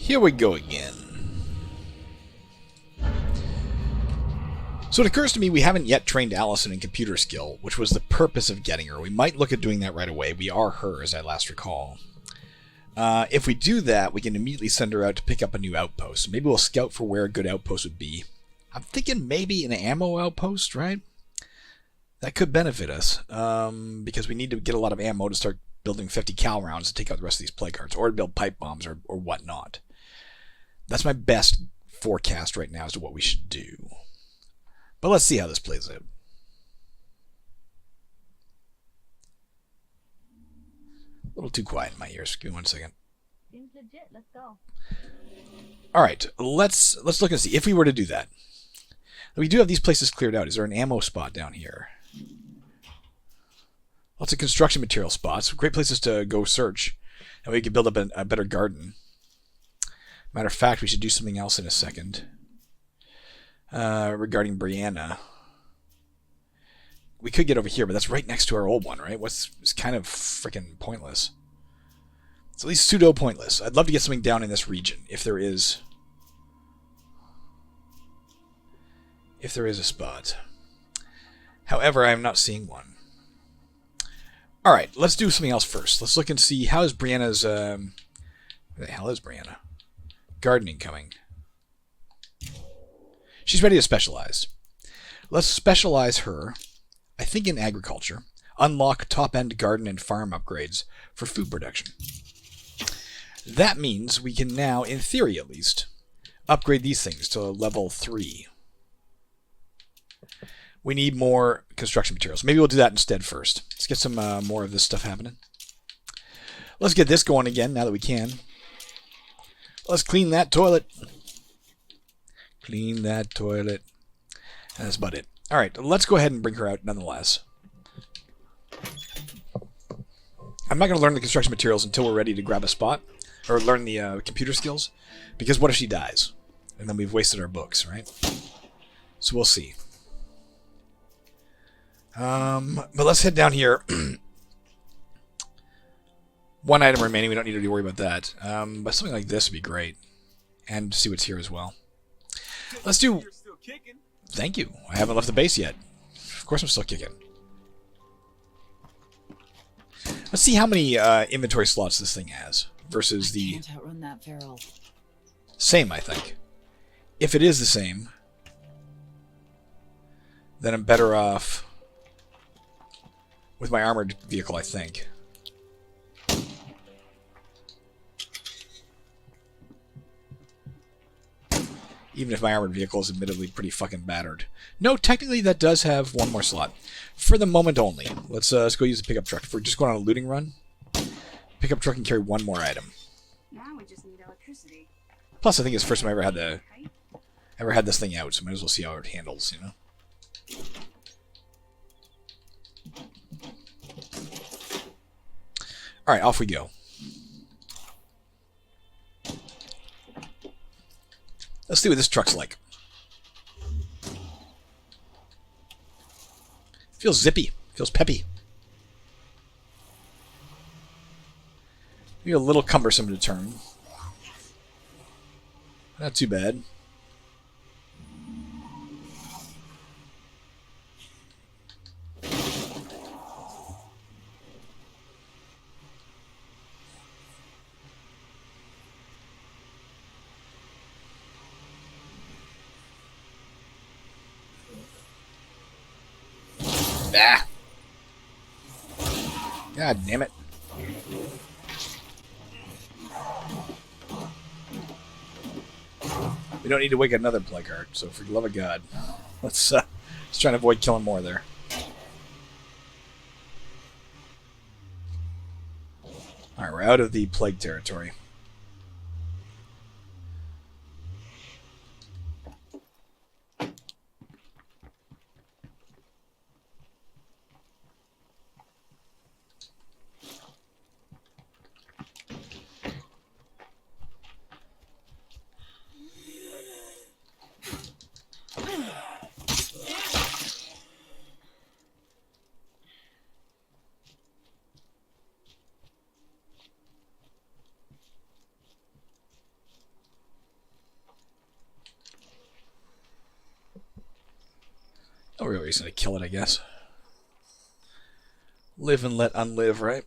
Here we go again. So it occurs to me we haven't yet trained Allison in computer skill, which was the purpose of getting her. We might look at doing that right away. We are her, as I last recall. If we do that, we can immediately send her out to pick up a new outpost. Maybe we'll scout for where a good outpost would be. I'm thinking maybe an ammo outpost, right? That could benefit us, because we need to get a lot of ammo to start building 50 cal rounds to take out the rest of these plague cards, or to build pipe bombs or whatnot. That's my best forecast right now as to what we should do. But let's see how this plays out. A little too quiet in my ears. Give me 1 second. Seems legit. Let's go. All right, let's look and see if we were to do that. We do have these places cleared out. Is there an ammo spot down here? Lots of construction material spots. Great places to go search. And we could build up a better garden. Matter of fact, we should do something else in a second. Regarding Brianna. We could get over here, but that's right next to our old one, right? It's kind of freaking pointless. It's at least pseudo-pointless. I'd love to get something down in this region, if there is... if there is a spot. However, I am not seeing one. Alright, let's do something else first. Let's look and see how is Brianna's... where the hell is Brianna? Gardening coming. She's ready to specialize. Let's specialize her, I think, in agriculture. Unlock top-end garden and farm upgrades for food production. That means we can now, in theory at least, upgrade these things to level 3. We need more construction materials. Maybe we'll do that instead first. Let's get some more of this stuff happening. Let's get this going again now that we can. Let's clean that toilet. Clean that toilet. And that's about it. Alright, let's go ahead and bring her out nonetheless. I'm not going to learn the construction materials until we're ready to grab a spot. Or learn the computer skills. Because what if she dies? And then we've wasted our books, right? So we'll see. But let's head down here. One item remaining. We don't need to worry about that. But something like this would be great. And see what's here as well. Let's do... You're still kicking. Thank you. I haven't left the base yet. Of course I'm still kicking. Let's see how many inventory slots this thing has versus the... Can't outrun that feral. Same, I think. If it is the same, then I'm better off with my armored vehicle, I think. Even if my armored vehicle is admittedly pretty fucking battered. No, technically that does have one more slot. For the moment only. Let's go use the pickup truck. If we're just going on a looting run, pickup truck can carry one more item. Now we just need electricity. Plus, I think it's the first time I ever had this thing out, so might as well see how it handles, you know? Alright, off we go. Let's see what this truck's like. Feels zippy. Feels peppy. Maybe a little cumbersome to turn. Not too bad. Ah. God damn it. We don't need to wake another plague card, so for the love of God, let's try and avoid killing more there. Alright, we're out of the plague territory. No real reason to kill it, I guess. Live and let unlive, right?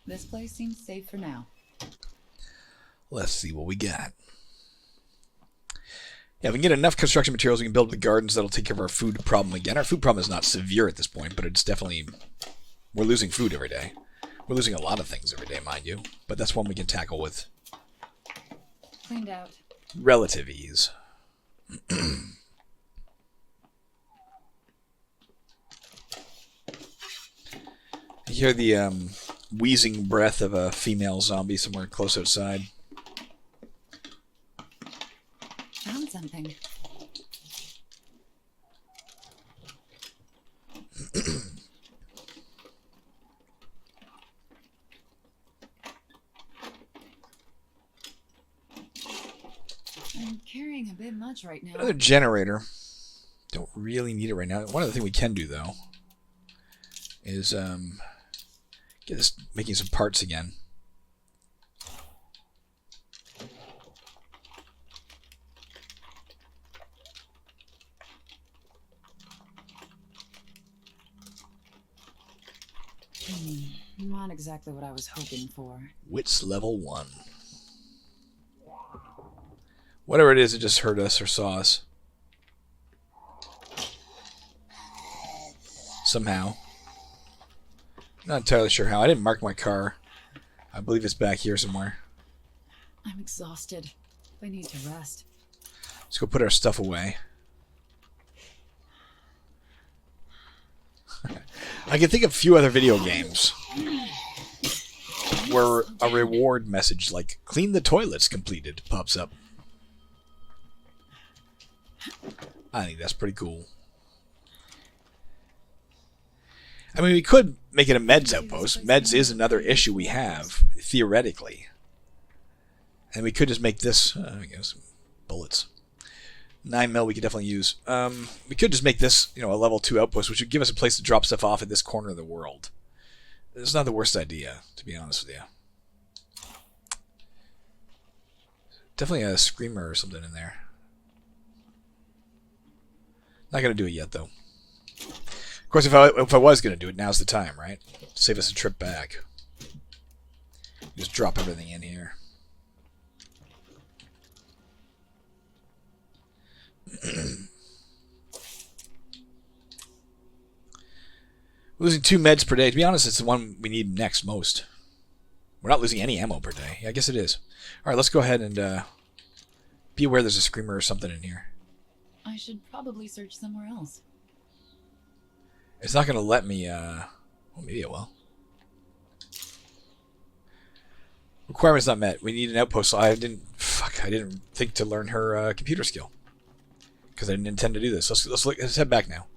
This place seems safe for now. Let's see what we got. Yeah, if we can get enough construction materials, we can build the gardens that'll take care of our food problem again. Our food problem is not severe at this point, but it's definitely... We're losing food every day. We're losing a lot of things every day, mind you. But that's one we can tackle with Cleaned out. relative ease. You hear the wheezing breath of a female zombie somewhere close outside. Found something. I'm carrying a bit much right now. Another generator. Don't really need it right now. One other thing we can do, though, is get this making some parts again. Not exactly what I was hoping for. Wits level 1. Whatever it is, it just heard us or saw us. Somehow. Not entirely sure how. I didn't mark my car. I believe it's back here somewhere. I'm exhausted. I need to rest. Let's go put our stuff away. I can think of a few other video games where a reward message like "clean the toilets completed" pops up. I think that's pretty cool. I mean, we could make it a meds outpost. Meds is another issue we have, theoretically. And we could just make this, I guess, bullets. 9mm we could definitely use. We could just make this, a level 2 outpost, which would give us a place to drop stuff off at this corner of the world. It's not the worst idea, to be honest with you. Definitely a screamer or something in there. Not going to do it yet, though. Of course, if I was going to do it, now's the time, right? Save us a trip back. Just drop everything in here. Losing 2 meds per day. To be honest, it's the one we need next most. We're not losing any ammo per day. Yeah, I guess it is. Alright, let's go ahead and be aware there's a screamer or something in here. I should probably search somewhere else. It's not going to let me, well, maybe it will. Requirements not met. We need an outpost. So I didn't think to learn her computer skill. Because I didn't intend to do this. Let's head back now.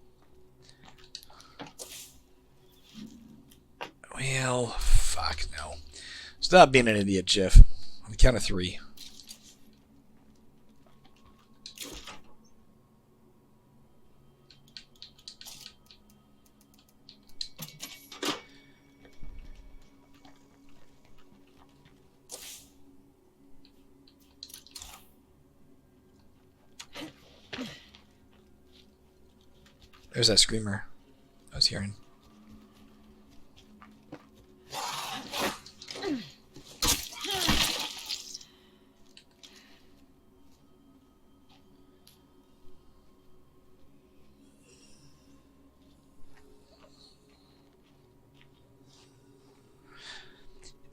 Well, fuck no. Stop being an idiot, Jeff. On the count of 3. There's that screamer I was hearing.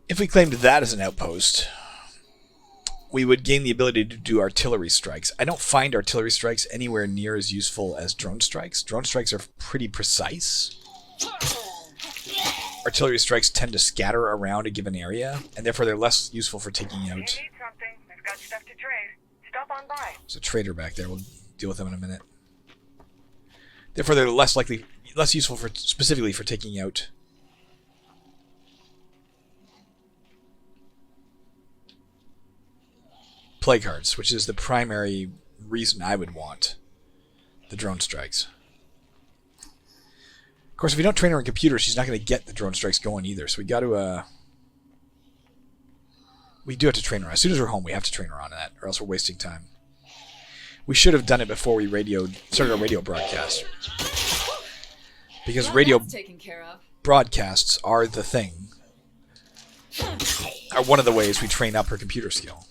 If we claimed that as an outpost, we would gain the ability to do artillery strikes. I don't find artillery strikes anywhere near as useful as drone strikes. Drone strikes are pretty precise. Artillery strikes tend to scatter around a given area, and therefore they're less useful for taking out... You need something. We've got stuff to trade. Stop on by. There's a trader back there. We'll deal with them in a minute. Therefore, they're less useful specifically for taking out... plague hearts, which is the primary reason I would want the drone strikes. Of course, if we don't train her in computers, she's not going to get the drone strikes going either. So we got to... we do have to train her. As soon as we're home, we have to train her on that, or else we're wasting time. We should have done it before we started our radio broadcast. Because radio taken care of. broadcasts are the thing. Are one of the ways we train up her computer skill.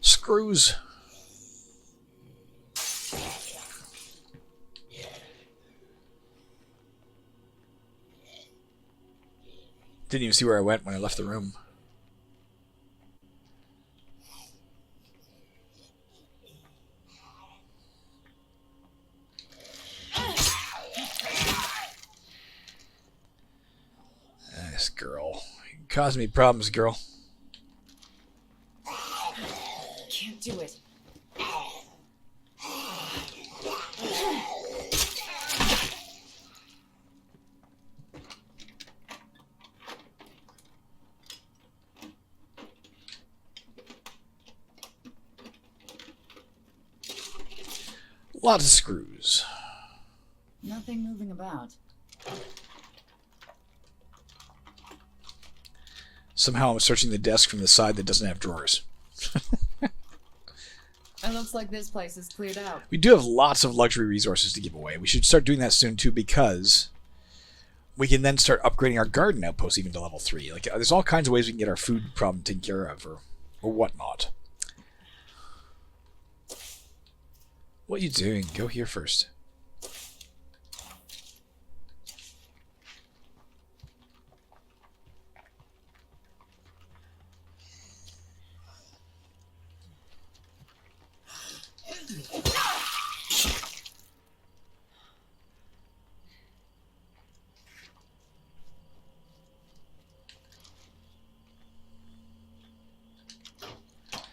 Screws. Didn't even see where I went when I left the room. This girl. You caused me problems, girl. Can't do it. Lots of screws. Nothing moving about. Somehow I'm searching the desk from the side that doesn't have drawers. It looks like this place is cleared out. We do have lots of luxury resources to give away. We should start doing that soon too, because we can then start upgrading our garden outpost even to level 3. Like, there's all kinds of ways we can get our food problem taken care of, or whatnot. What are you doing? Go here first.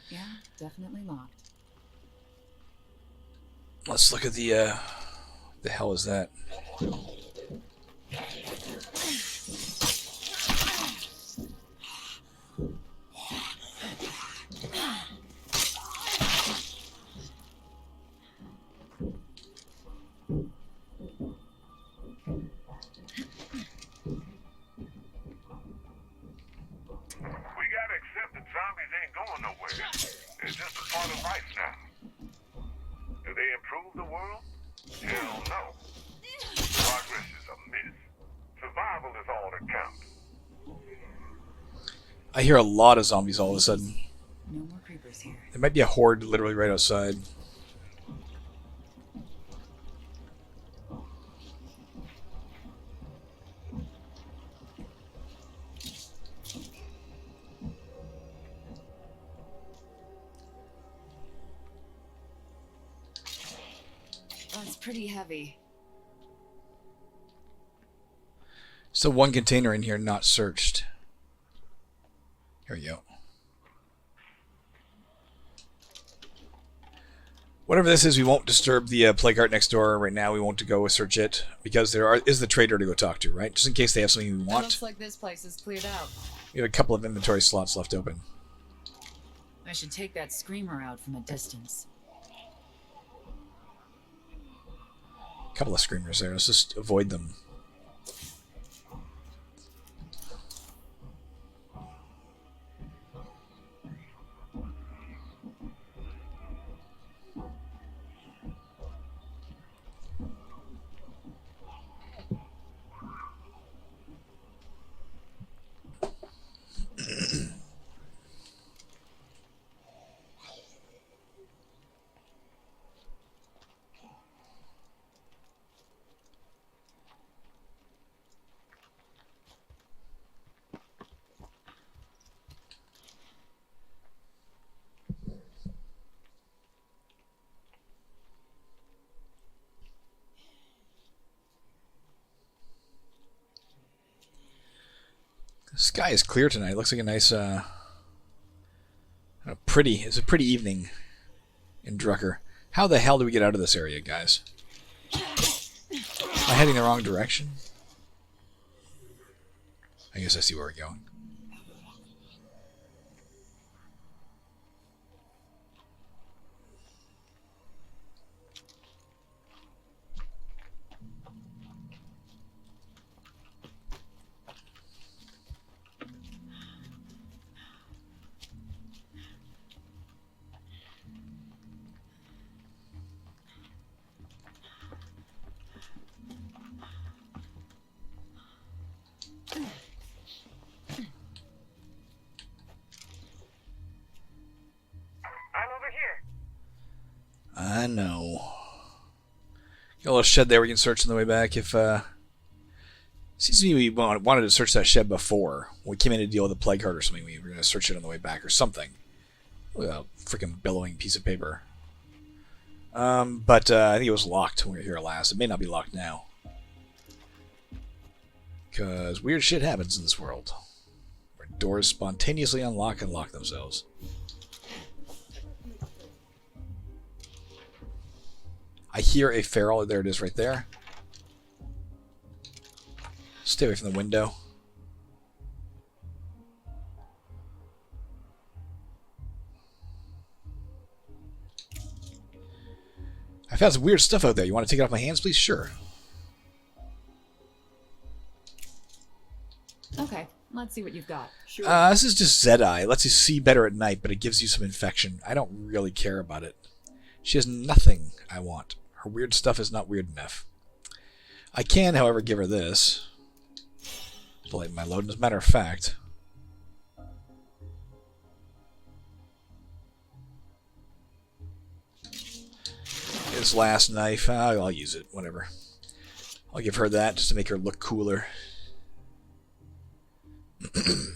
Yeah, definitely locked. Let's look at the hell is that? It's just a part of life now. Do they improve the world? Hell no. Progress is a myth. Survival is all that counts. I hear a lot of zombies all of a sudden. No more creepers here. There might be a horde literally right outside. That's pretty heavy. Still one container in here not searched. Here we go. Whatever this is, we won't disturb the plague heart next door right now. We won't go search it because there is the trader to go talk to, right? Just in case they have something we It want. looks like this place is cleared out. We have a couple of inventory slots left open. I should take that screamer out from a distance. A couple of screamers there. Let's just avoid them. The sky is clear tonight. It looks like a nice, it's a pretty evening in Drucker. How the hell do we get out of this area, guys? Am I heading the wrong direction? I guess I see where we're going. I'm over here. I know. Got a little shed there we can search on the way back. If seems to me we wanted to search that shed before. When we came in to deal with a plague heart or something. We were going to search it on the way back or something. Look at that freaking billowing piece of paper. But I think it was locked when we were here last. It may not be locked now. Because weird shit happens in this world. Where doors spontaneously unlock and lock themselves. I hear a feral. There it is right there. Stay away from the window. I found some weird stuff out there. You want to take it off my hands, please? Sure. Okay, let's see what you've got. Sure. This is just Zed-Eye. It lets you see better at night, but it gives you some infection. I don't really care about it. She has nothing I want. Her weird stuff is not weird enough. I can, however, give her this. Delay my load. As a matter of fact, his last knife. I'll use it. Whatever. I'll give her that just to make her look cooler. And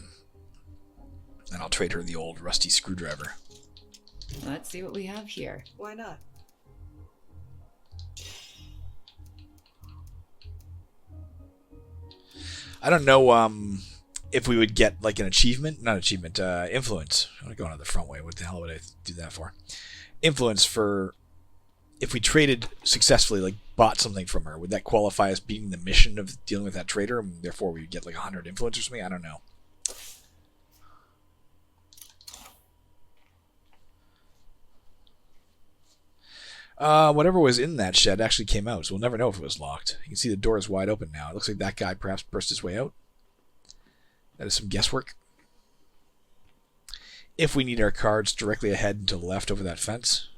I'll trade her the old rusty screwdriver. Let's see what we have here. Why not? I don't know if we would get like an achievement. Not achievement, influence. I'm going to go on the front way. What the hell would I do that for? Influence for if we traded successfully, like bought something from her. Would that qualify as beating the mission of dealing with that trader? And therefore we would get like 100 influence or something? I don't know. Whatever was in that shed actually came out, so we'll never know if it was locked. You can see the door is wide open now. It looks like that guy perhaps burst his way out. That is some guesswork. If we need our cards directly ahead and to the left over that fence.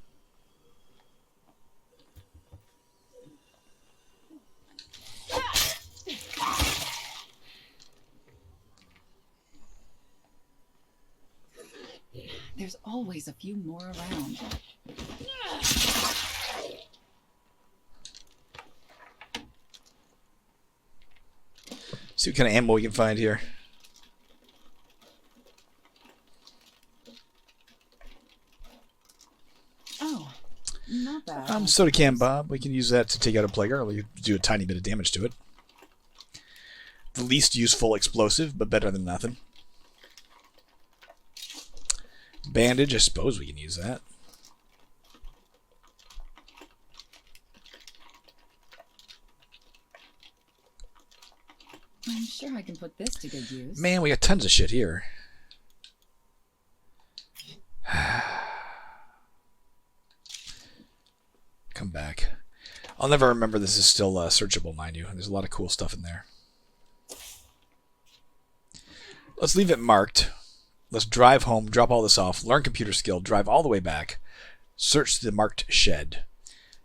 There's always a few more around. See what kind of ammo we can find here. Oh, not bad. Soda can Bob. We can use that to take out a plague heart. We do a tiny bit of damage to it. The least useful explosive, but better than nothing. Bandage, I suppose we can use that. I'm sure I can put this to good use. Man, we got tons of shit here. Come back. I'll never remember this is still searchable, mind you. There's a lot of cool stuff in there. Let's leave it marked. Let's drive home, drop all this off, learn computer skill, drive all the way back, search the marked shed,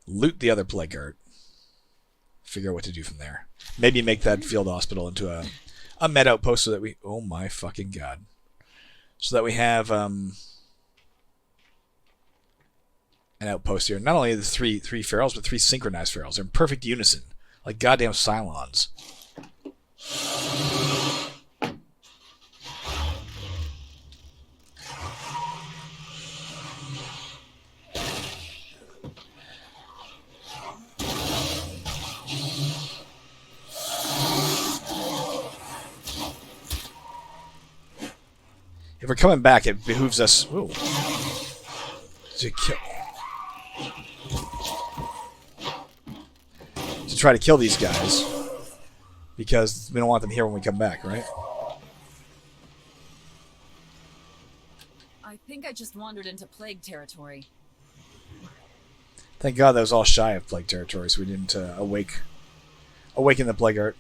loot the other plague heart, figure out what to do from there. Maybe make that field hospital into a med outpost so that we... Oh my fucking god. So that we have an outpost here. Not only the three ferals, but 3 synchronized ferals. They're in perfect unison. Like goddamn Cylons. If we're coming back, it behooves us to try to kill these guys, because we don't want them here when we come back, right? I think I just wandered into plague territory. Thank God that was all shy of plague territory, so we didn't awaken the plague art.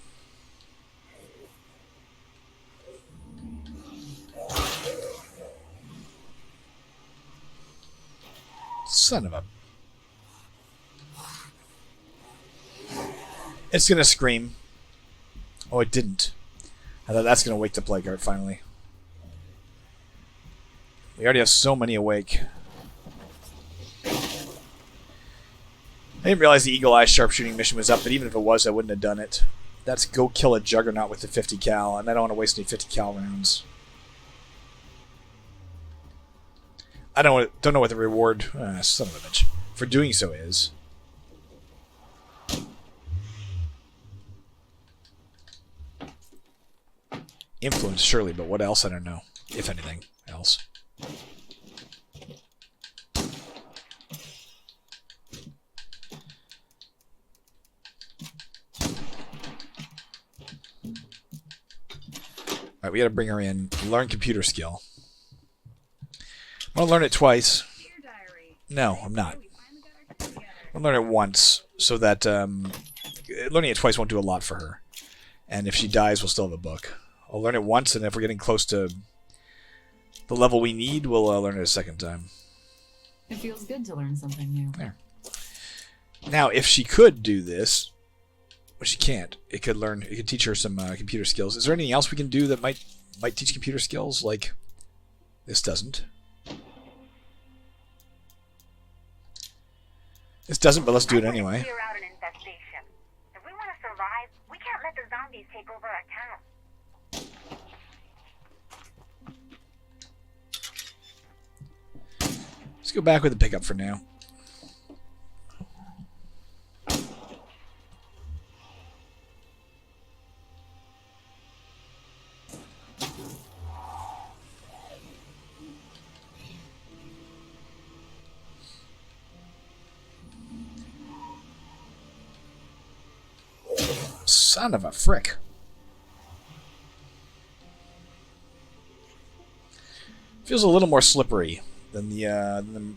Son of a... It's gonna scream. Oh, it didn't. I thought that's gonna wake the plague art finally. We already have so many awake. I didn't realize the Eagle Eye sharpshooting mission was up, but even if it was, I wouldn't have done it. That's go kill a Juggernaut with the 50 cal, and I don't want to waste any 50 cal rounds. I don't know what the reward, son of a bitch, for doing so is. Influence, surely, but what else? I don't know, if anything else. Alright, we gotta bring her in. Learn computer skill. I want to learn it twice. No, I'm not. I'll learn it once, so that learning it twice won't do a lot for her. And if she dies, we'll still have a book. I'll learn it once, and if we're getting close to the level we need, we'll learn it a second time. It feels good to learn something new. There. Now, if she could do this, but she can't. It could teach her some computer skills. Is there anything else we can do that might teach computer skills? Like, this doesn't. This doesn't, but let's do it anyway. Clear out an infestation. If we want to survive, we can't let the zombies take over our town. Let's go back with the pickup for now. Son of a frick. Feels a little more slippery than the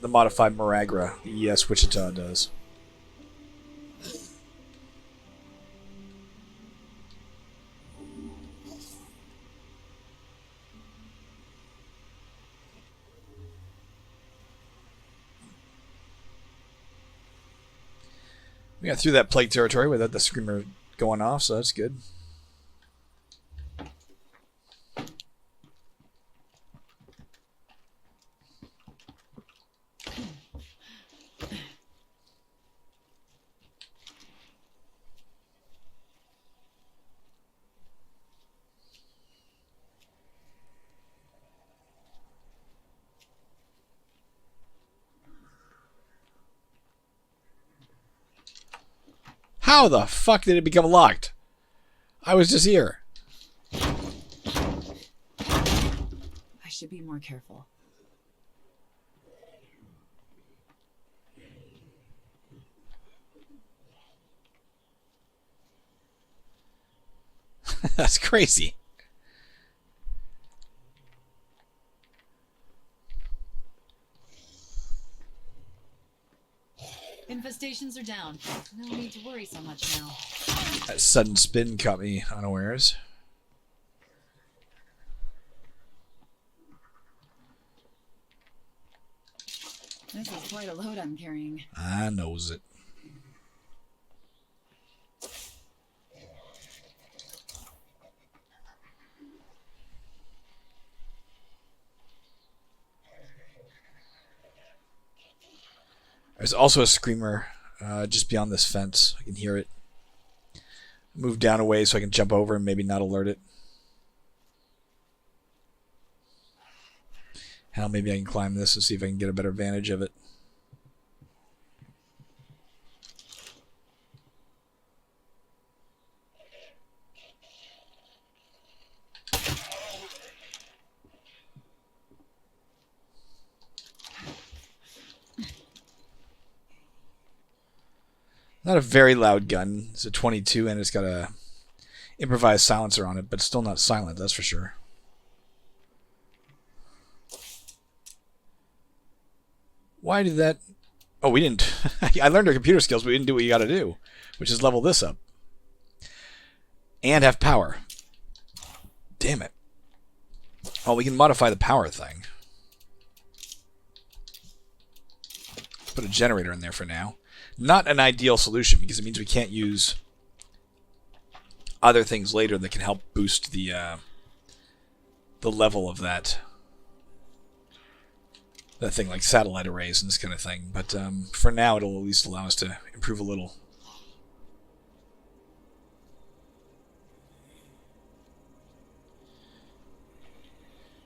modified Maragra, the Wichita does. We got through that plague territory without the screamer going off, so that's good. How the fuck did it become locked? I was just here. I should be more careful. That's crazy. Infestations are down. No need to worry so much now. That sudden spin caught me unawares. This is quite a load I'm carrying. I knows it. There's also a screamer just beyond this fence. I can hear it. Move down a way so I can jump over and maybe not alert it. Hell, maybe I can climb this and see if I can get a better vantage of it. Not a very loud gun. It's a 22 and it's got a improvised silencer on it, but still not silent, that's for sure. Why did that... Oh, we didn't... I learned our computer skills, but we didn't do what you gotta do, which is level this up. And have power. Damn it. Oh, we can modify the power thing. Put a generator in there for now. Not an ideal solution, because it means we can't use other things later that can help boost the level of that thing, like satellite arrays and this kind of thing. But for now, it'll at least allow us to improve a little.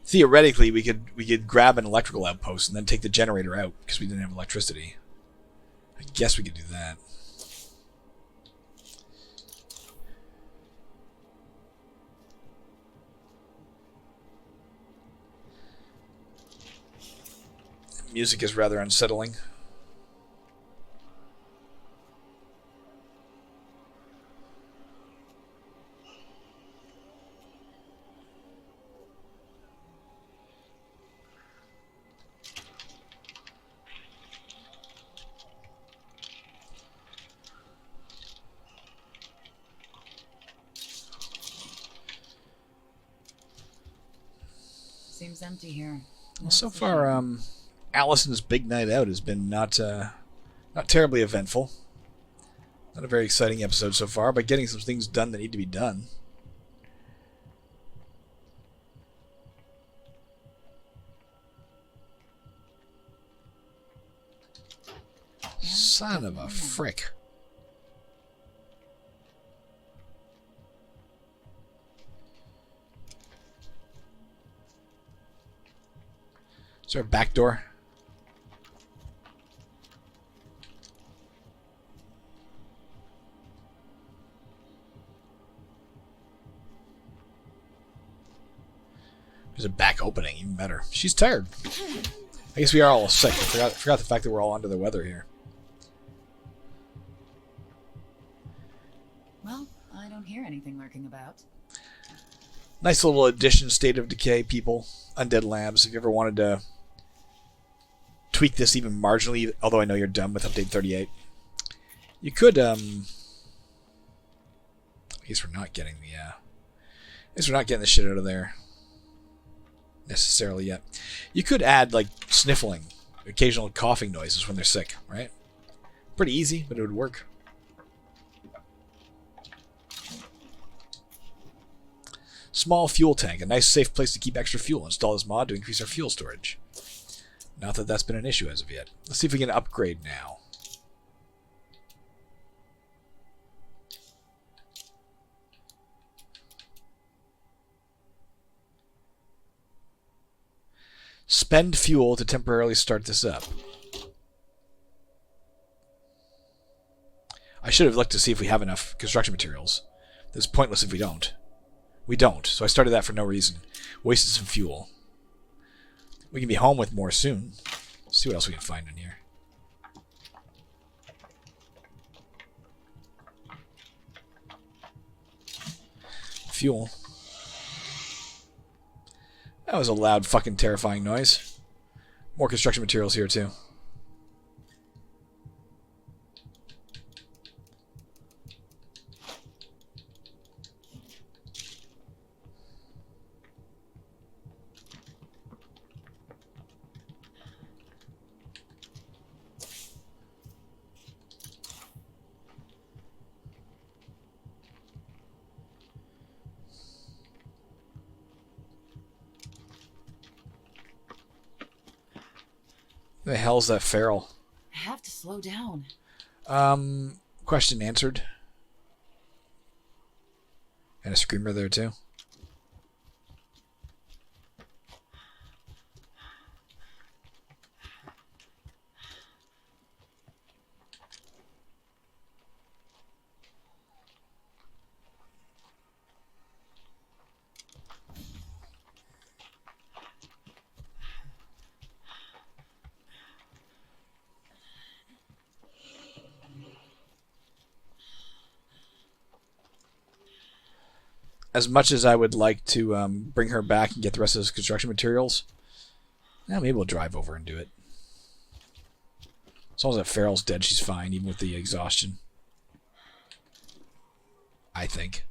Theoretically, we could grab an electrical outpost and then take the generator out because we didn't have electricity. I guess we could do that. Music is rather unsettling. Seems empty here. Well, so far, Allison's big night out has been not terribly eventful. Not a very exciting episode so far, but getting some things done that need to be done. Son of a frick. Is there a back door? There's a back opening, even better. She's tired. I guess we are all sick. I forgot the fact that we're all under the weather here. Well, I don't hear anything lurking about. Nice little addition, State of Decay, people. Undead Labs. If you ever wanted to tweak this even marginally, although I know you're done with update 38, you could, I guess we're not getting the, I guess we're not getting the shit out of there necessarily yet. You could add, like, sniffling, occasional coughing noises when they're sick, right? Pretty easy, but it would work. Small fuel tank, a nice safe place to keep extra fuel. Install this mod to increase our fuel storage. Not that that's been an issue as of yet. Let's see if we can upgrade now. Spend fuel to temporarily start this up. I should have looked to see if we have enough construction materials. It's pointless if we don't. We don't, so I started that for no reason. Wasted some fuel. We can be home with more soon. Let's see what else we can find in here. Fuel. That was a loud, fucking terrifying noise. More construction materials here, too. The hell's that feral? I have to slow down. Question answered. And a screamer there too. As much as I would like to bring her back and get the rest of those construction materials, maybe we'll drive over and do it. As long as that Farrell's dead, she's fine, even with the exhaustion. I think.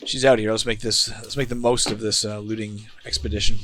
She's out here. Let's make the most of this looting expedition.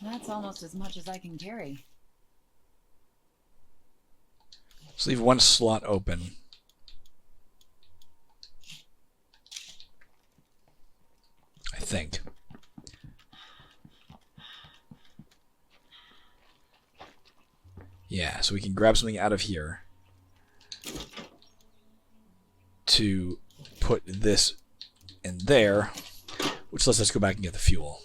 That's almost as much as I can carry. Let's leave one slot open. I think. Yeah, so we can grab something out of here to put this in there, which lets us go back and get the fuel.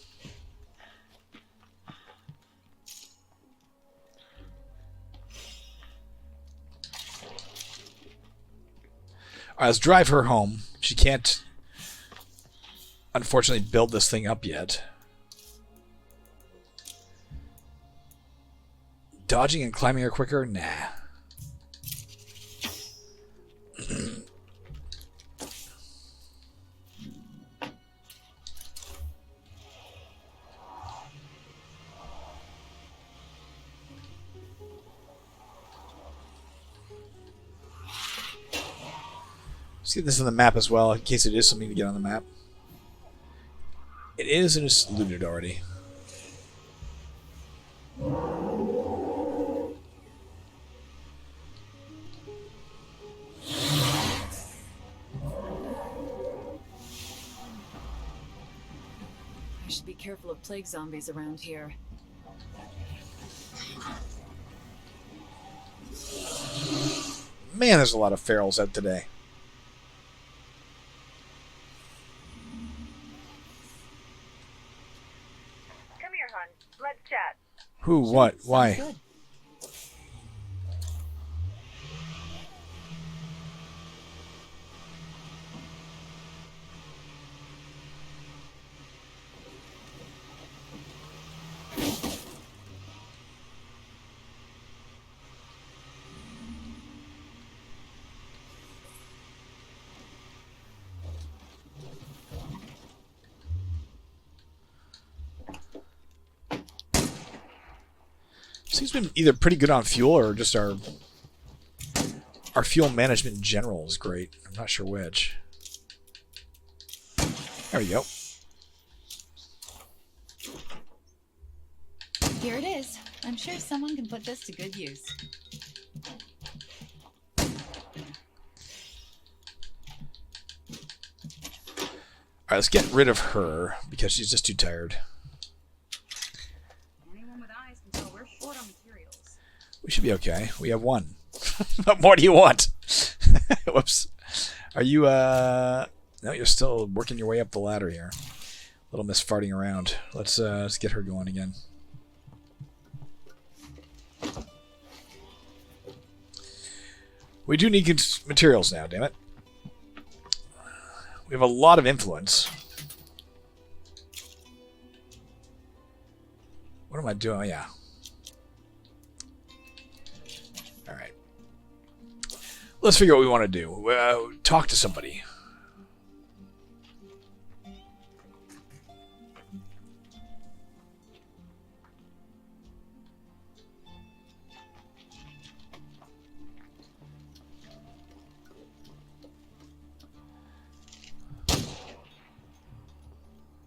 All right, let's drive her home. She can't, unfortunately, build this thing up yet. Dodging and climbing her quicker? Nah. Let's get this on the map as well, in case it is something to get on the map. It is, and it's looted already. I should be careful of plague zombies around here. Man, there's a lot of ferals out today. Come here, hon. Let's chat. Who? What? Sounds Why? good. Seems to be either pretty good on fuel or just our fuel management in general is great. I'm not sure which. There we go. Here it is. I'm sure someone can put this to good use. Alright, let's get rid of her because she's just too tired. Anyone with eyes can tell we're short on materials. We should be okay. We have one. What more do you want? Whoops. Are you, No, you're still working your way up the ladder here. Little miss farting around. Let's get her going again. We do need materials now, damn it. We have a lot of influence. What am I doing? Oh, yeah. Alright. Let's figure out what we want to do. Talk to somebody.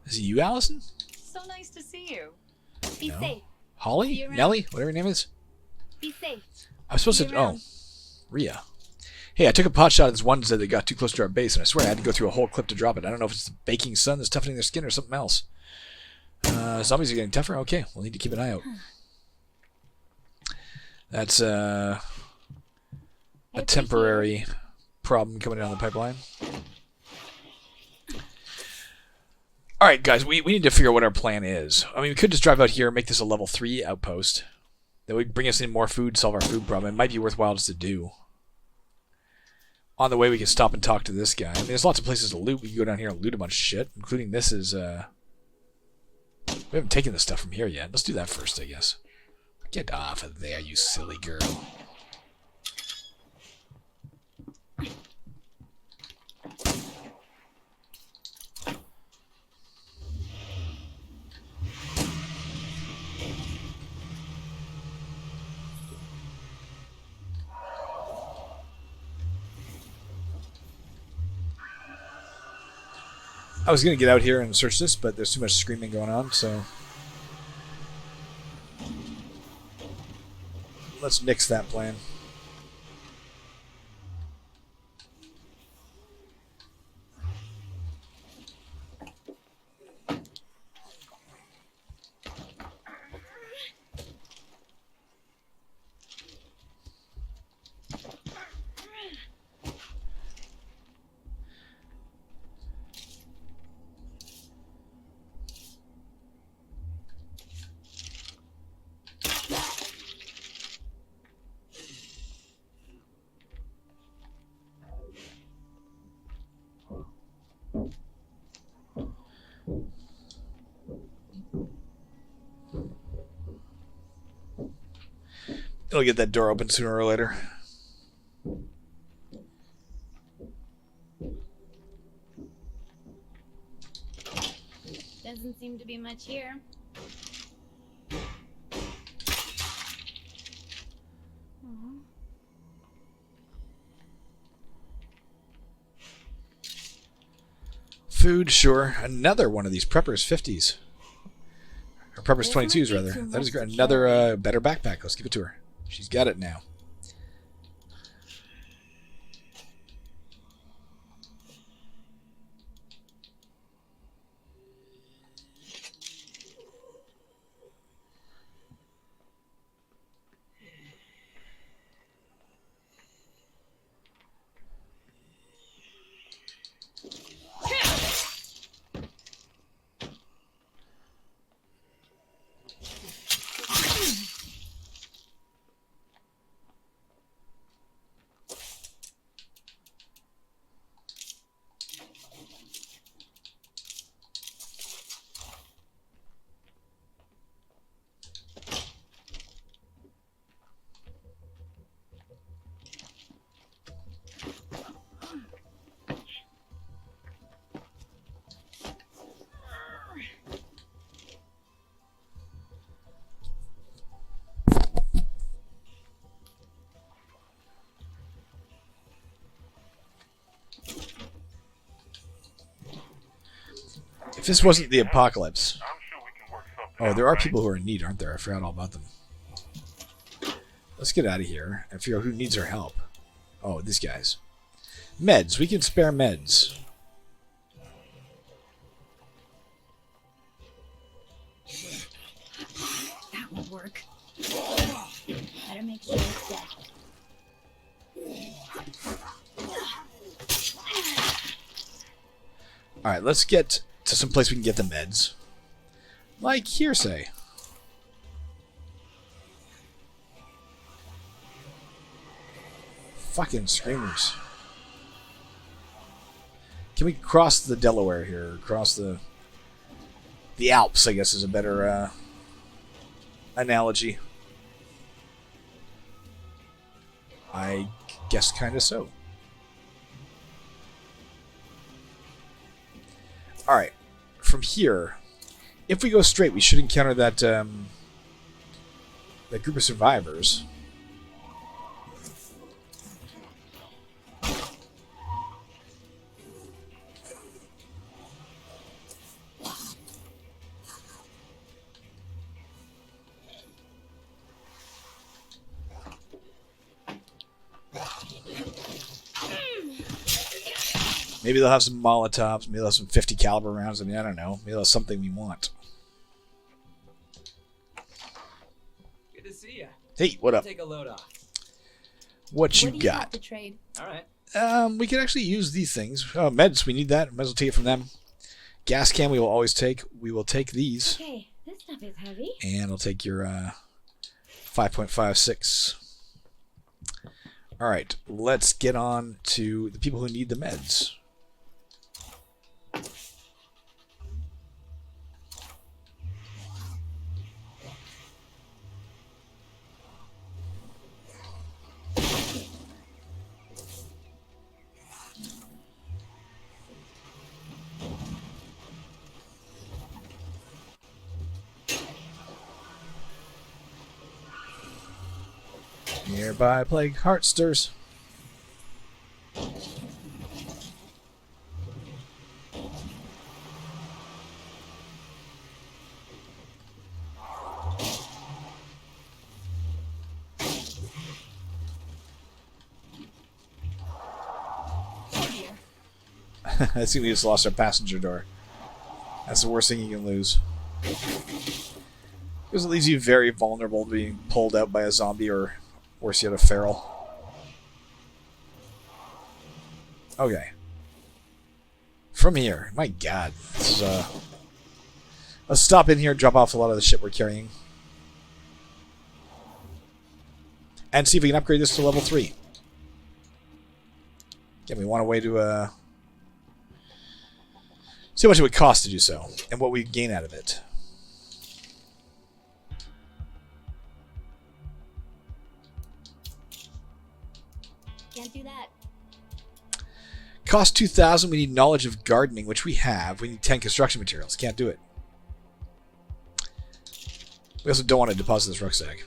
Is it you, Allison? So nice to see you. Be No. safe. Holly? See you around. Nellie? Whatever your name is? Be safe. I'm supposed See to... you Oh. around. Rhea. Hey, I took a pot shot at this one that got too close to our base, and I swear I had to go through a whole clip to drop it. I don't know if it's the baking sun that's toughening their skin or something else. Zombies are getting tougher? Okay, we'll need to keep an eye out. That's a temporary problem coming down the pipeline. Alright, guys, we need to figure out what our plan is. I mean, we could just drive out here and make this a level 3 outpost. That would bring us in more food, solve our food problem. It might be worthwhile just to do. On the way, we can stop and talk to this guy. I mean, there's lots of places to loot. We can go down here and loot a bunch of shit, including this is... We haven't taken this stuff from here yet. Let's do that first, I guess. Get off of there, you silly girl. I was going to get out here and search this, but there's too much screaming going on, so... Let's nix that plan. It'll get that door open sooner or later. Doesn't seem to be much here. Food, sure. Another one of these Preppers 50s. Or Preppers 22s, rather. That is great. Another better backpack. Let's give it to her. She's got it now. If this wasn't the apocalypse... I'm sure we can work something Oh, out, there are right? people who are in need, aren't there? I forgot all about them. Let's get out of here and figure out who needs our help. Oh, these guys. Meds. We can spare meds. That won't work. Better make sure it's dead. Alright, let's get to some place we can get the meds. Like hearsay. Fucking screamers. Can we cross the Delaware here? Cross the Alps, I guess, is a better analogy. I guess kind of so. Alright. From here, if we go straight, we should encounter that that group of survivors. Maybe they'll have some Molotovs. Maybe they'll have some 50 caliber rounds. I mean, I don't know. Maybe they'll have something we want. Good to see ya. Hey, what up? Take a load off. What you What do you have got? to trade? All right. We could actually use these things. Oh, meds, we need that. Might as well take it from them. Gas can we will always take. We will take these. Okay, this stuff is heavy. And I'll take your 5.56. Alright, let's get on to the people who need the meds. Nearby plague heart stirs. I think we just lost our passenger door. That's the worst thing you can lose. Because it leaves you very vulnerable to being pulled out by a zombie or, worse yet, a feral. Okay. From here. My god. This is, let's stop in here and drop off a lot of the shit we're carrying. And see if we can upgrade this to level 3. Again, we want a way to, see how much it would cost to do so, and what we gain out of it. Can't do that. Cost 2,000. We need knowledge of gardening, which we have. We need 10 construction materials. Can't do it. We also don't want to deposit this rucksack.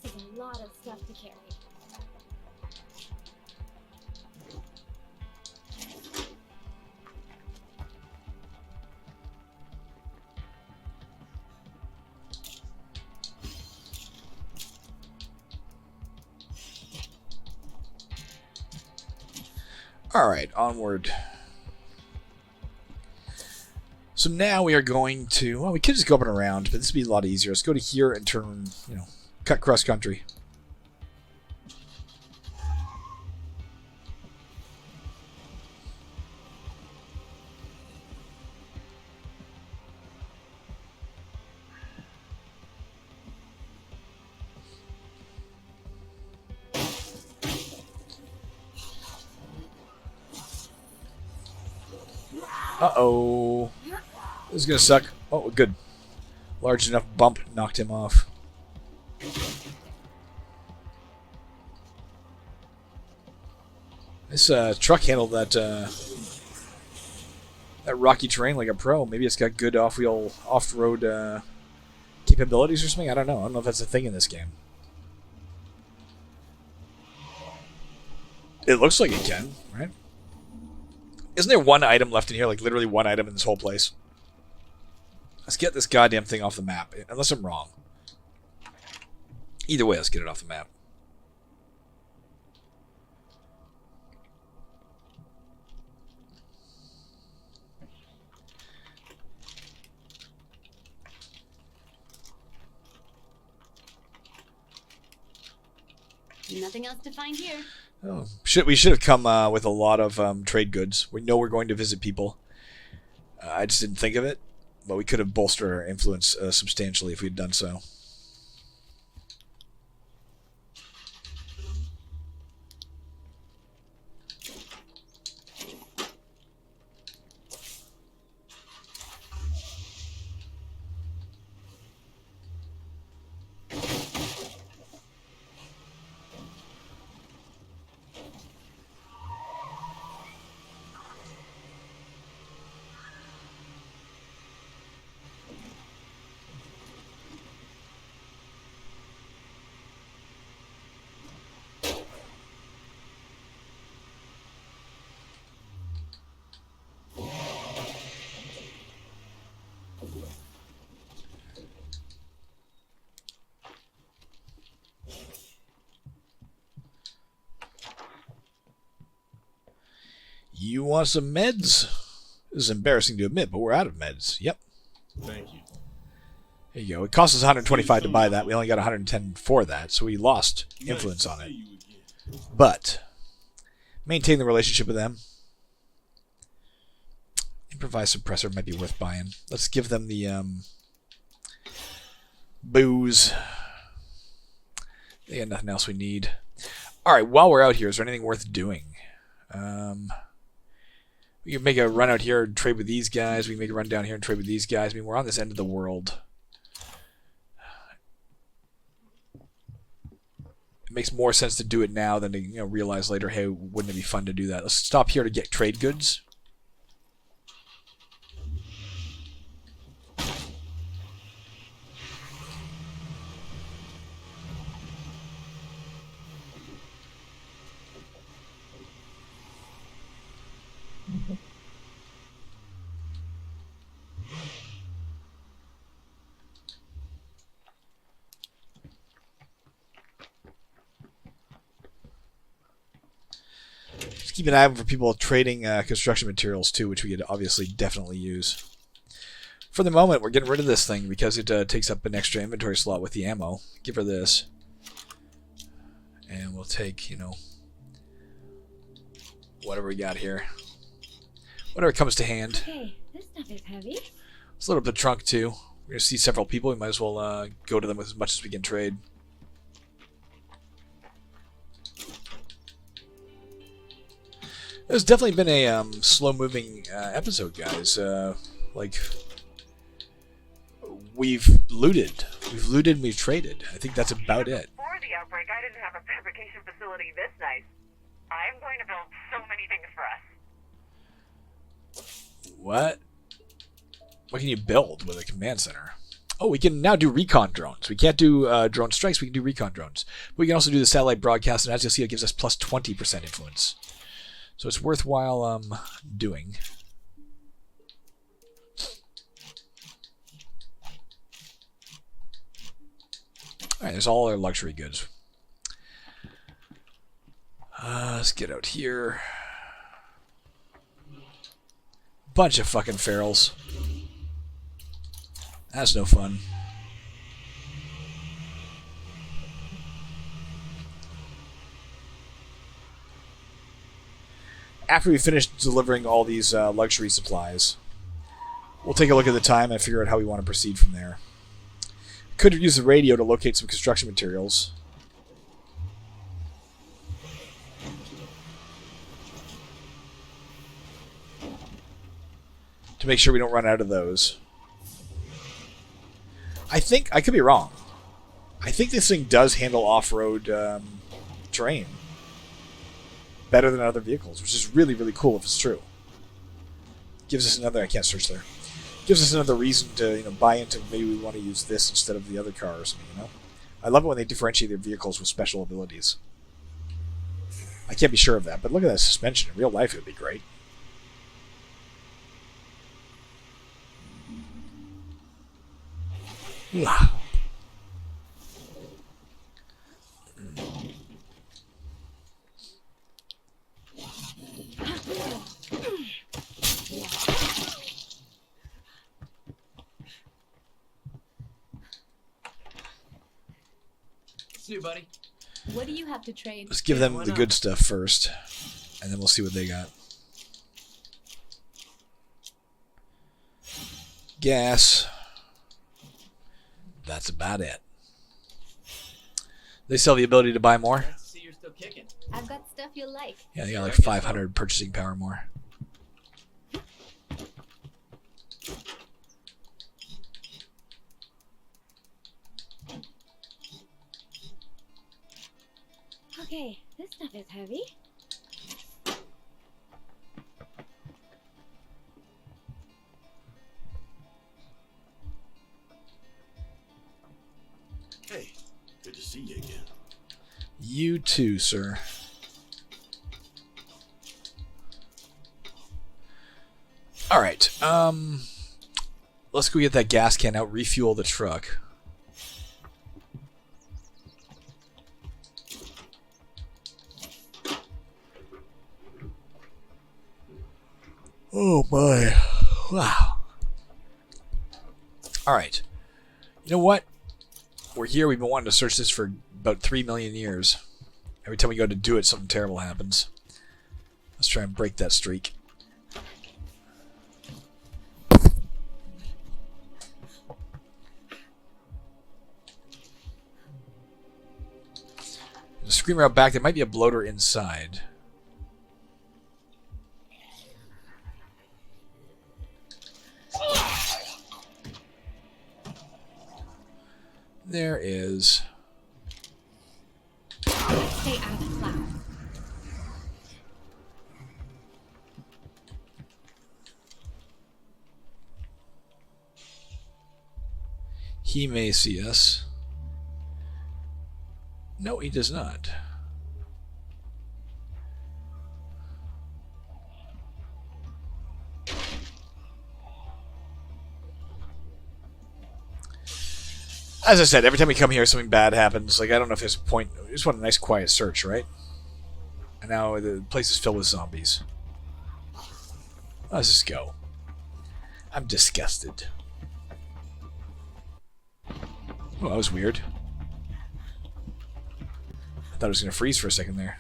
This is a lot of stuff to carry. Alright, onward. So now we are going to... Well, we could just go up and around, but this would be a lot easier. Let's go to here and turn, you know, cut cross country. Uh-oh. This is gonna suck. Oh, good. Large enough bump knocked him off. This truck handled that that rocky terrain like a pro. Maybe it's got good off-wheel, off-road capabilities or something. I don't know. I don't know if that's a thing in this game. It looks like it can, right? Isn't there one item left in here? Like, literally one item in this whole place? Let's get this goddamn thing off the map. Unless I'm wrong. Either way, let's get it off the map. Nothing else to find here. Oh, we should have come with a lot of trade goods. We know we're going to visit people. I just didn't think of it, but we could have bolstered our influence substantially if we'd done so. You want some meds? This is embarrassing to admit, but we're out of meds. Yep. Thank you. There you go. It cost us 125 to buy that. We only got 110 for that, so we lost influence on it. But maintain the relationship with them. Improvised suppressor might be worth buying. Let's give them the booze. They got nothing else we need. All right, while we're out here, is there anything worth doing? We can make a run out here and trade with these guys. We can make a run down here and trade with these guys. I mean, we're on this end of the world. It makes more sense to do it now than to realize later, hey, wouldn't it be fun to do that? Let's stop here to get trade goods. Just keep an eye out for people trading construction materials too, which we could obviously definitely use. For the moment, we're getting rid of this thing because it takes up an extra inventory slot with the ammo. Give her this. And we'll take, whatever we got here. Whatever comes to hand. Okay, this stuff is heavy. Let's load up the trunk too. We're going to see several people. We might as well go to them with as much as we can trade. There's definitely been a slow-moving episode, guys. We've looted. We've traded. I think that's about it. Before the outbreak, I didn't have a fabrication facility this nice. I'm going to build so many things for us. What? What can you build with a command center? Oh, we can now do recon drones. We can't do drone strikes. We can do recon drones. But we can also do the satellite broadcast, and as you'll see, it gives us plus 20% influence. So it's worthwhile doing. Alright, there's all our luxury goods. Let's get out here. Bunch of fucking ferals. That's no fun. After we finish delivering all these luxury supplies, we'll take a look at the time and figure out how we want to proceed from there. Could use the radio to locate some construction materials. To make sure we don't run out of those. I think, I could be wrong. I think this thing does handle off-road terrain better than other vehicles, which is really, really cool if it's true. Gives us another, I can't search there. Gives us another reason to, buy into maybe we want to use this instead of the other cars, I love it when they differentiate their vehicles with special abilities. I can't be sure of that, but look at that suspension. In real life, it would be great. Yeah. See you, buddy. What do you have to trade? Let's give them the good stuff first, and then we'll see what they got. Gas. That's about it. They sell the ability to buy more. See, you're still kicking. I've got stuff you'll like. Yeah, they got like 500 purchasing power more. Okay, this stuff is heavy. Hey, good to see you again. You too, sir. All right. Let's go get that gas can out, refuel the truck. Oh my. Wow. Alright. You know what? We're here. We've been wanting to search this for about 3 million years. Every time we go to do it, something terrible happens. Let's try and break that streak. There's a screamer out back. There might be a bloater inside. There is. Stay out of the cloud. He may see us. No, he does not. As I said, every time we come here, something bad happens. Like, I don't know if there's a point. We just want a nice, quiet search, right? And now the place is filled with zombies. Let's just go. I'm disgusted. Oh, that was weird. I thought it was going to freeze for a second there.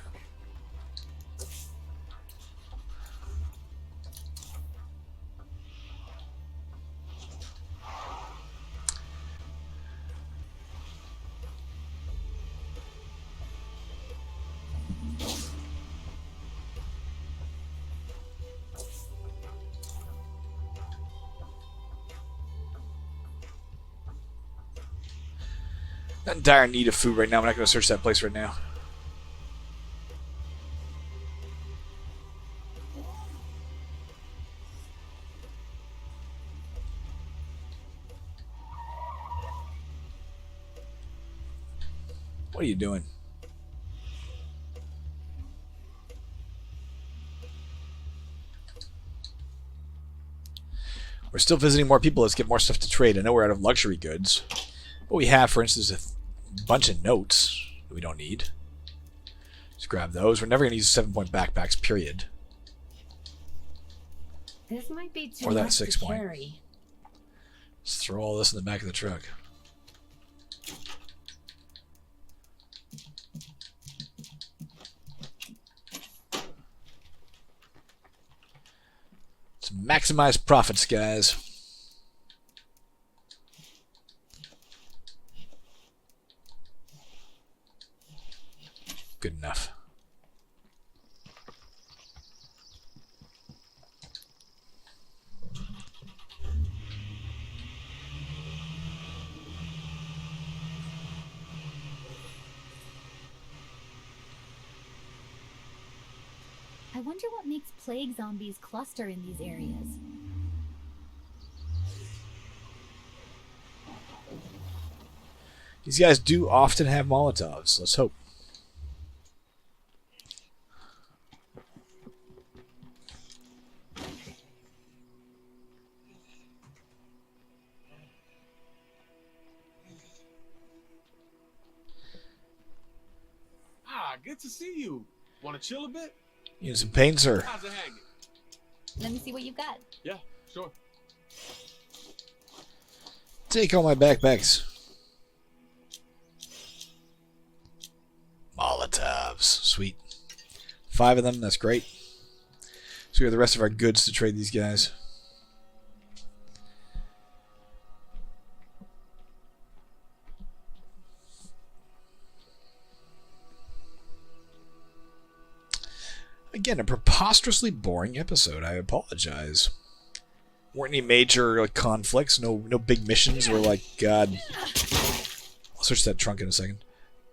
Not in dire need of food right now. I'm not going to search that place right now. What are you doing? We're still visiting more people. Let's get more stuff to trade. I know we're out of luxury goods. But we have, for instance, a bunch of notes that we don't need. Let's grab those. We're never going to use 7-point backpacks, period. This might be too Or that much 6 to point. carry. Let's throw all this in the back of the truck. Let's maximize profits, guys. Good enough. I wonder what makes plague zombies cluster in these areas. These guys do often have Molotovs. Let's hope. Ah, good to see you. Want to chill a bit? You need some pain, sir? How's it hanging? Let me see what you got. Yeah, sure. Take all my backpacks. Molotovs. Sweet. 5 of them. That's great. So we have the rest of our goods to trade these guys. Again, a preposterously boring episode. I apologize. Weren't any major conflicts, no big missions. We're like, God. I'll search that trunk in a second.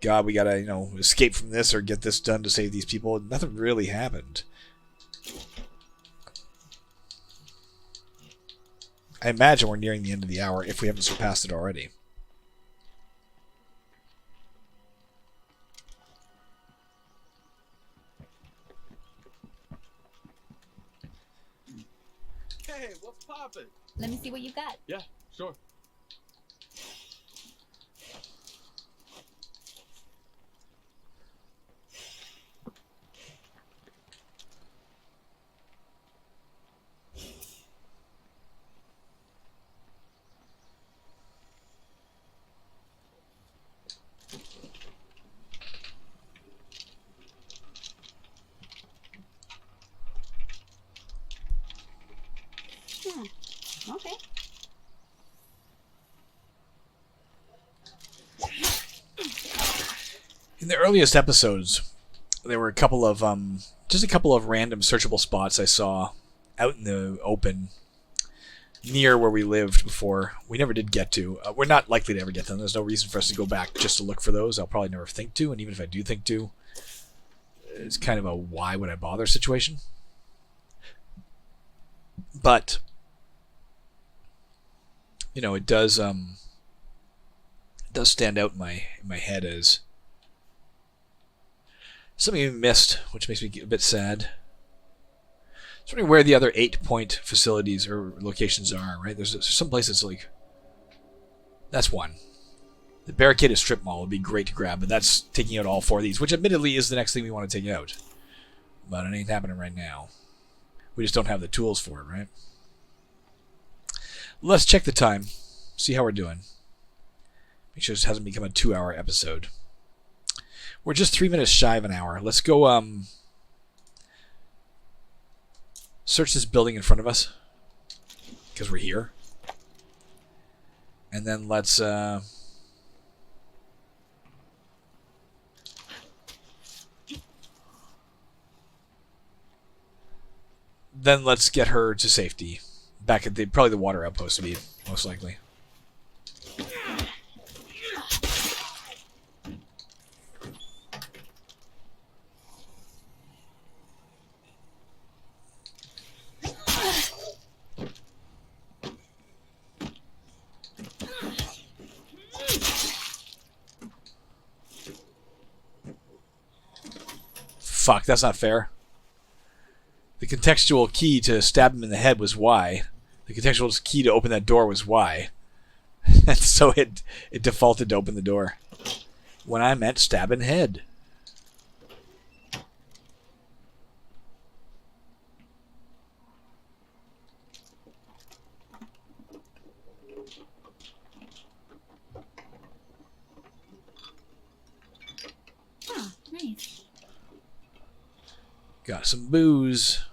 God, we gotta, escape from this or get this done to save these people. Nothing really happened. I imagine we're nearing the end of the hour if we haven't surpassed it already. Hey, what's poppin'? Let me see what you got. Yeah, sure. Okay. In the earliest episodes, there were a couple of just a couple of random searchable spots I saw out in the open near where we lived before. We never did get to. We're not likely to ever get to them. There's no reason for us to go back just to look for those. I'll probably never think to, and even if I do think to, it's kind of a why would I bother situation. But you know, it does stand out in my head as something we missed, which makes me a bit sad. I was wondering where the other 8-point facilities or locations are, right? There's some places like... That's one. The barricaded strip mall would be great to grab, but that's taking out all 4 of these, which admittedly is the next thing we want to take out. But it ain't happening right now. We just don't have the tools for it, right? Let's check the time. See how we're doing. Make sure this hasn't become a 2-hour episode. We're just 3 minutes shy of an hour. Let's go search this building in front of us, because we're here. And then let's get her to safety. Back at probably the water outpost to be most likely. Fuck, that's not fair. The contextual key to stab him in the head was Y. The contextual key to open that door was Y. And so it defaulted to open the door. When I meant stab in head. Oh, nice. Got some booze.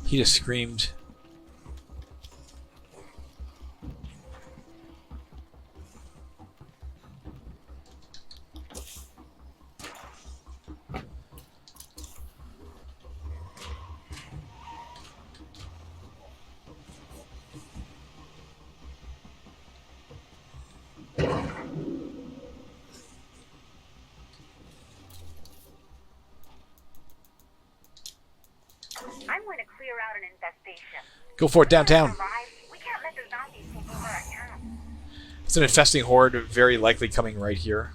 He just screamed. I'm going to clear out an infestation. Go for it downtown. We can't let the zombies take over our town. It's an infesting horde, very likely coming right here.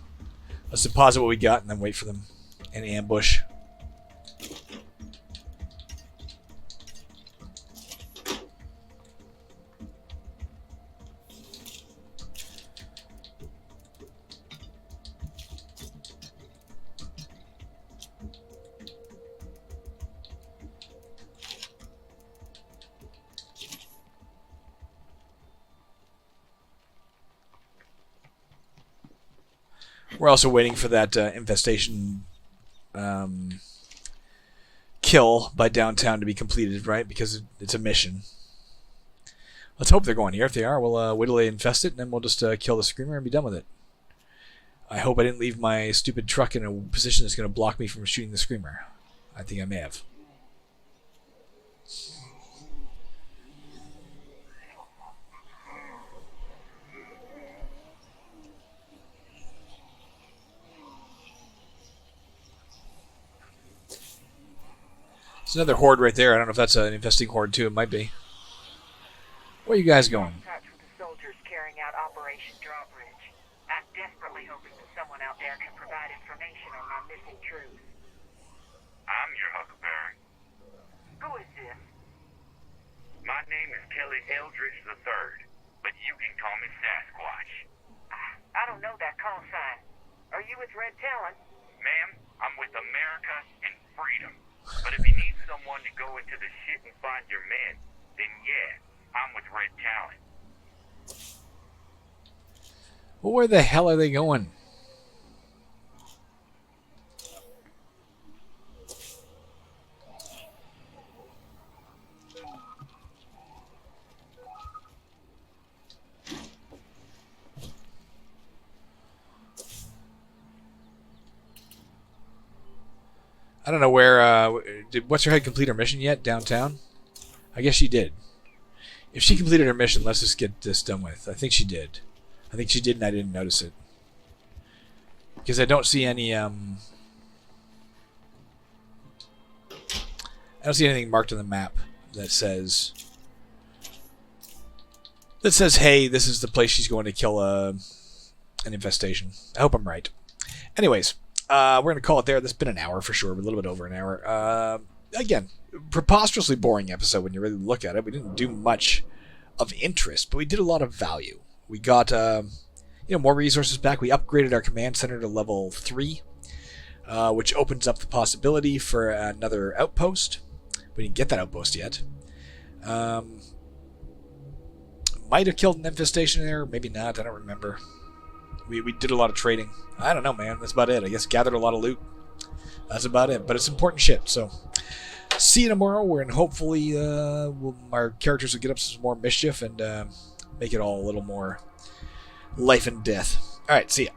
Let's deposit what we got and then wait for them in ambush. We're also waiting for that infestation kill by downtown to be completed, right? Because it's a mission. Let's hope they're going here. If they are, we'll wait till they infest it, and then we'll just kill the screamer and be done with it. I hope I didn't leave my stupid truck in a position that's going to block me from shooting the screamer. I think I may have. There's another horde right there. I don't know if that's an infesting horde too. It might be. Where are you guys going? In touch with the soldiers carrying out Operation Drawbridge. I'm desperately hoping that someone out there can provide information on my missing troops. I'm your Huckleberry. Who is this? My name is Kelly Eldridge III. with Red Talon. Ma'am, I'm with America and freedom. But if you need someone to go into the shit and find your men, then yeah, I'm with Red Talon. Well, where the hell are they going? I don't know where. Did What's Her Head complete her mission yet downtown? I guess she did. If she completed her mission, let's just get this done with. I think she did. I think she did, and I didn't notice it because I don't see any. I don't see anything marked on the map that says. Hey, this is the place she's going to kill an infestation. I hope I'm right. Anyways. We're going to call it there. This has been an hour for sure, but a little bit over an hour. Again, preposterously boring episode when you really look at it. We didn't do much of interest, but we did a lot of value. We got more resources back. We upgraded our command center to level 3, which opens up the possibility for another outpost. We didn't get that outpost yet. Might have killed an infestation there, maybe not. I don't remember. We did a lot of trading. I don't know, man. That's about it. I guess gathered a lot of loot. That's about it. But it's important shit. So, see you tomorrow. And hopefully our characters will get up to some more mischief and make it all a little more life and death. All right, see ya.